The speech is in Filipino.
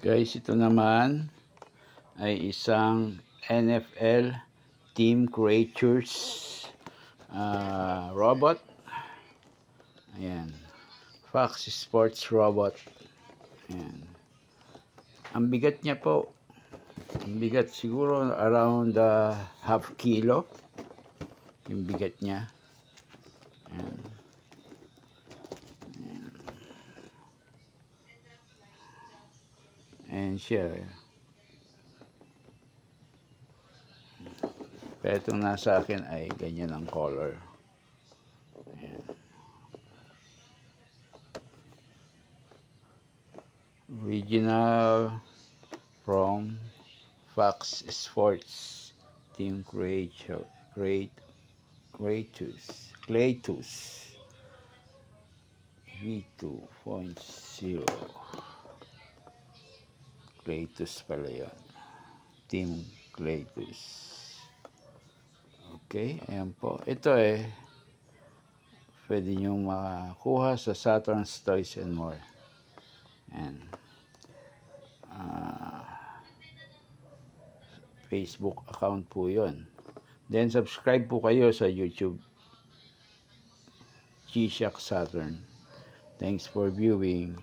Guys, ito naman ay isang NFL Team Creatures robot. Ayan. Fox Sports robot. Ayan. Ang bigat niya po. Ang bigat siguro around half kilo. Yung bigat niya. Ayan. And siya. Pero itong nasa akin ay ganyan ang color. Ayan. Original from Fox Sports Team Creatures. V2.0. Kratos pala yun. Team Kratos. Okay, ayan po. Ito pwede nyo makakuha sa Saturn's Toys and More. And Facebook account po yun. Then subscribe po kayo sa YouTube. G-Shock Saturn. Thanks for viewing.